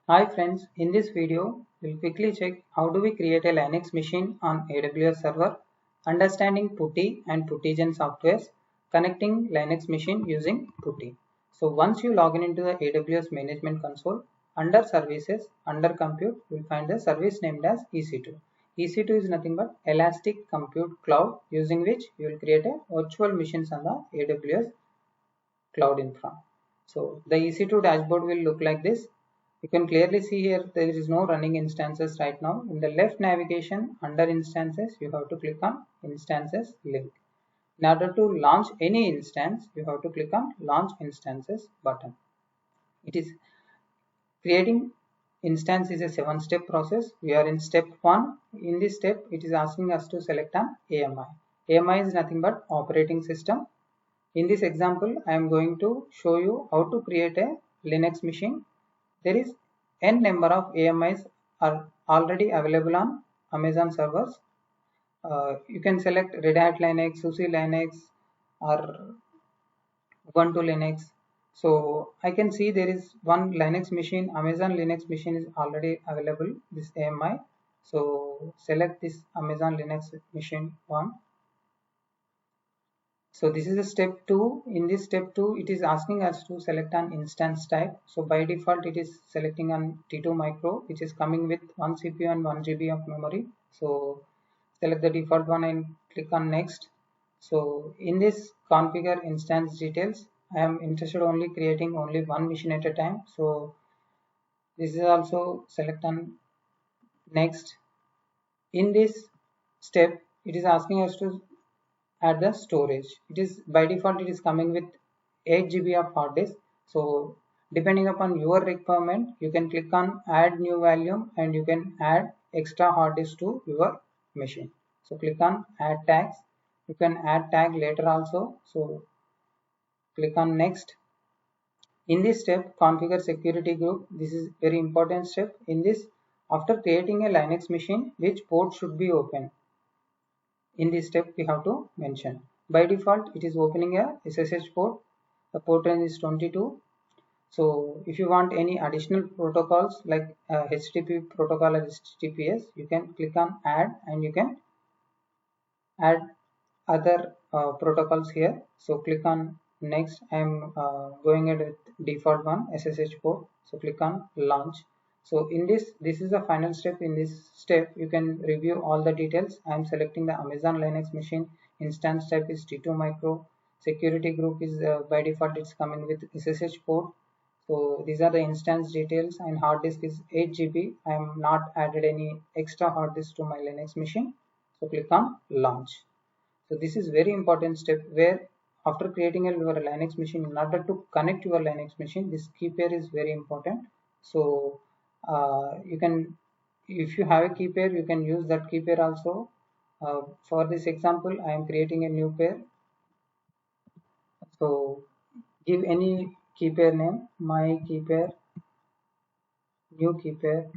Hi friends, in this video, we'll quickly check how do we create a Linux machine on AWS server, understanding PuTTY and PuTTyGen softwares, connecting Linux machine using PuTTY. So once you log in into the AWS management console, under services, under compute, you'll find the service named as EC2. EC2 is nothing but Elastic Compute Cloud, using which you will create a virtual machines on the AWS cloud infra. So the EC2 dashboard will look like this. You can clearly see here there is no running instances right now. In the left navigation under instances, you have to click on instances link. In order to launch any instance, you have to click on launch instances button. It is creating instance is a 7-step process. We are in step 1. In this step, it is asking us to select an AMI. AMI is nothing but operating system. In this example, I am going to show you how to create a Linux machine. There is n number of AMIs are already available on Amazon servers. You can select Red Hat Linux, SUSE Linux, or Ubuntu Linux. So I can see there is one Linux machine, Amazon Linux machine is already available, this AMI. So select this Amazon Linux machine one. So this is the step 2. In this step 2, it is asking us to select an instance type. So by default, it is selecting on T2 micro, which is coming with 1 CPU and 1 GB of memory. So select the default one and click on next. So in this configure instance details, I am interested only creating only one machine at a time. So this is also select on next. In this step, it is asking us to add the storage. It is by default it is coming with 8 GB of hard disk. So depending upon your requirement, you can click on add new volume and you can add extra hard disk to your machine. So click on add tags. You can add tag later also. So click on next. In this step, configure security group. This is very important step. In this, after creating a Linux machine, which port should be open? In this step we have to mention. By default it is opening a SSH port. The port range is 22. So if you want any additional protocols like HTTP protocol or HTTPS, you can click on add and you can add other protocols here. So click on next. I am going ahead with default one, SSH port. So click on launch. So in this is the final step. In this step, you can review all the details. I am selecting the Amazon Linux machine. Instance type is T2 micro. Security group is by default it's coming with SSH port. So these are the instance details, and hard disk is 8 GB. I am not added any extra hard disk to my Linux machine. So click on launch. So this is very important step where after creating your Linux machine, in order to connect your Linux machine, this key pair is very important. So you can, if you have a key pair, you can use that key pair also. For this example, I am creating a new pair. So give any key pair name, my key pair, new key pair.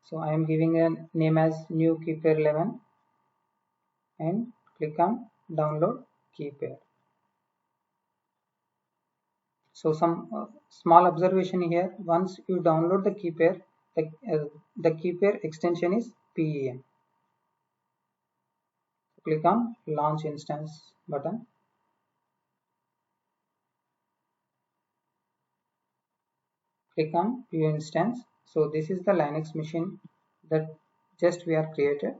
So I am giving a name as new key pair 11 and click on download key pair. So some small observation here. Once you download the key pair, the key pair extension is PEM. Click on launch instance button. Click on view instance. So this is the Linux machine that just we are created.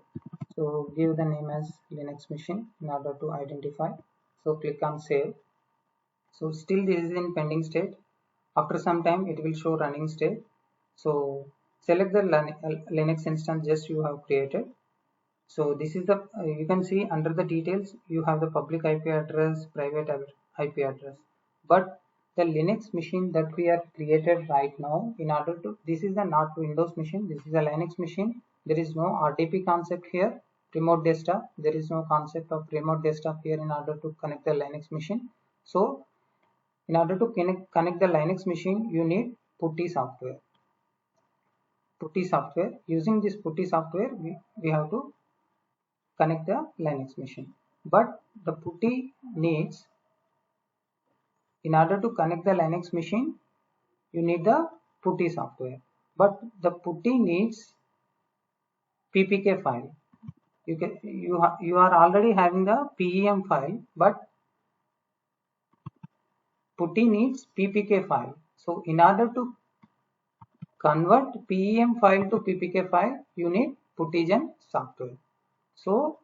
So give the name as Linux machine in order to identify. So click on save. So still this is in pending state. After some time it will show running state. So select the Linux instance just you have created. So this is the you can see under the details you have the public IP address, private IP address. But the Linux machine that we are created right now, in order to, this is the not Windows machine, this is a Linux machine. There is no RDP concept here, remote desktop. There is no concept of remote desktop here in order to connect the Linux machine. So in order to connect the Linux machine, you need PuTTY software. PuTTY software. Using this PuTTY software, we have to connect the Linux machine. But the PuTTY needs in order to connect the Linux machine, you need the PuTTY software, but the PuTTY needs PPK file. You are already having the PEM file, but PuTTY needs PPK file. So in order to convert PEM file to PPK file, you need PuTTYGen software. So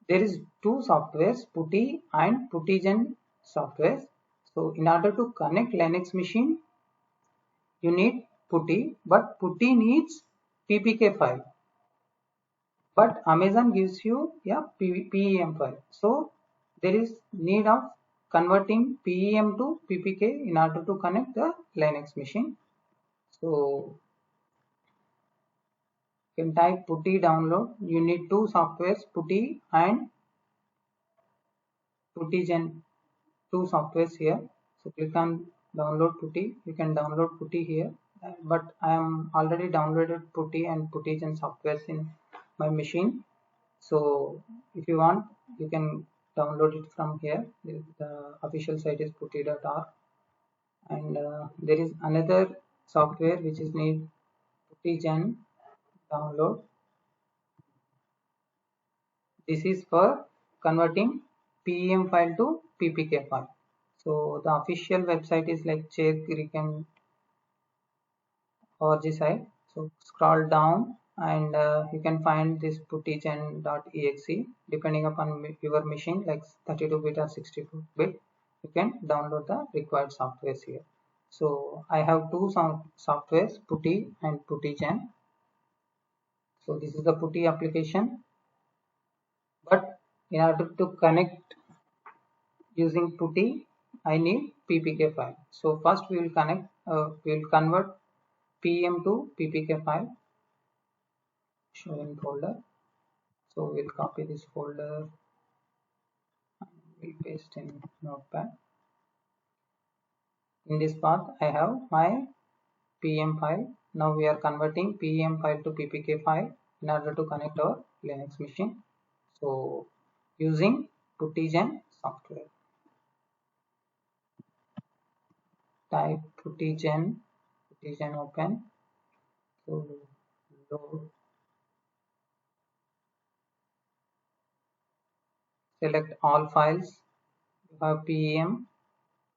there is two softwares, PuTTY and PuTTYGen software. So in order to connect Linux machine, you need PuTTY, but PuTTY needs PPK file. But Amazon gives you a PEM file. So there is need of converting PEM to PPK in order to connect the Linux machine. So you can type PuTTY download. You need two softwares, PuTTY and PuTTYGen, two softwares here. So click on download PuTTY. You can download PuTTY here, but I am already downloaded PuTTY and PuTTYGen softwares in my machine. So if you want, you can download it from here. The official site is putty.org, and there is another software which is need PuTTYGen download. This is for converting PEM file to PPK file. So the official website is like Cherkirikan org site. So scroll down and you can find this puttygen.exe. Depending upon your machine, like 32-bit or 64-bit, you can download the required softwares here. So I have two softwares, PuTTY and PuTTYGen. So this is the PuTTY application, but in order to connect using PuTTY, I need PPK file. So first we will convert PEM to PPK file. Show in folder. So we'll copy this folder and we'll paste in Notepad. In this path, I have my PEM file. Now we are converting PEM file to PPK file in order to connect our Linux machine. So using PuTTYGen software. Type PuTTYGen open. So load. Select all files. You have PEM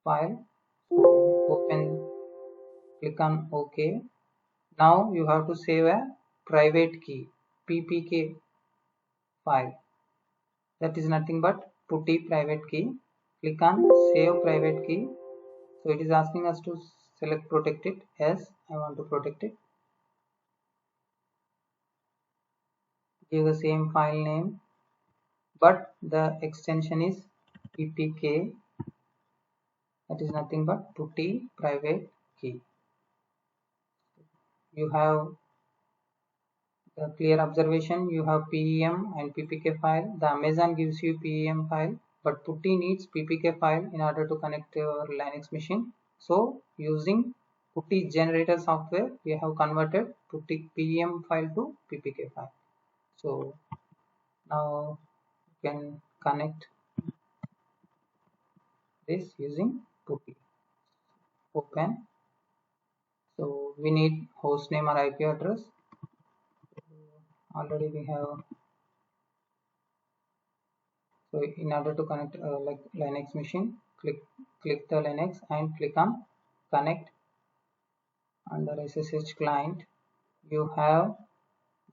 file. Open. Click on OK. Now you have to save a private key, PPK file. That is nothing but PuTTY private key. Click on save private key. So it is asking us to select protect it. Yes, I want to protect it. Give the same file name, but the extension is PPK. That is nothing but PuTTY private key. You have the clear observation, you have PEM and PPK file. The Amazon gives you PEM file, but PuTTY needs PPK file in order to connect your Linux machine. So using PuTTY generator software, we have converted PuTTY PEM file to PPK file. So now you can connect this using PuTTY. Open. So we need host name or IP address. Already we have. So in order to connect like Linux machine, click the Linux and click on connect. Under SSH client, you have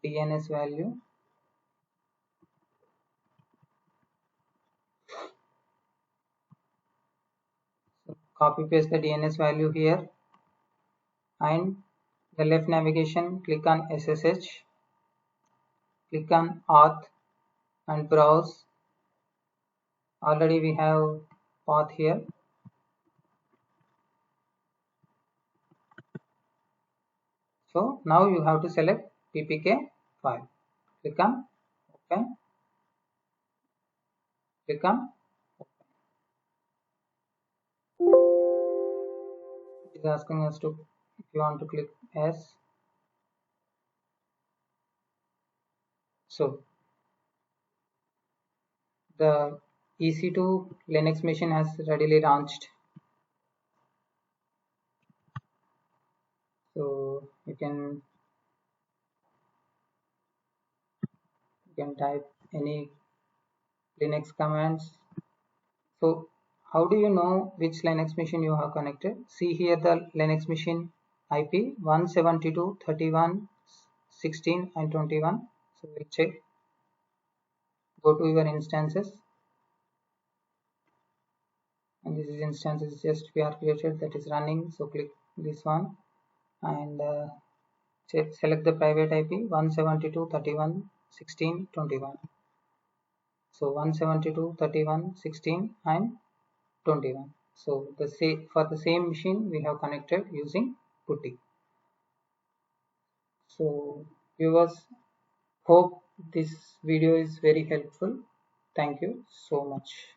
DNS value. So copy paste the DNS value here, and the left navigation, click on SSH, click on auth and browse. Already we have path here. So now you have to select PPK file. Click on open. Click on open. It is asking us to, if you want to click yes. So the EC2 Linux machine has readily launched. So you can type any Linux commands. So how do you know which Linux machine you have connected? See here the Linux machine IP 172.31.16 and 21. So we'll check. Go to your instances, and this is instances just we are created that is running. So click this one and select the private IP 172.31.16.21. So 172.31.16 and 21. So for the same machine we have connected using PuTTY. So viewers, hope this video is very helpful. Thank you so much.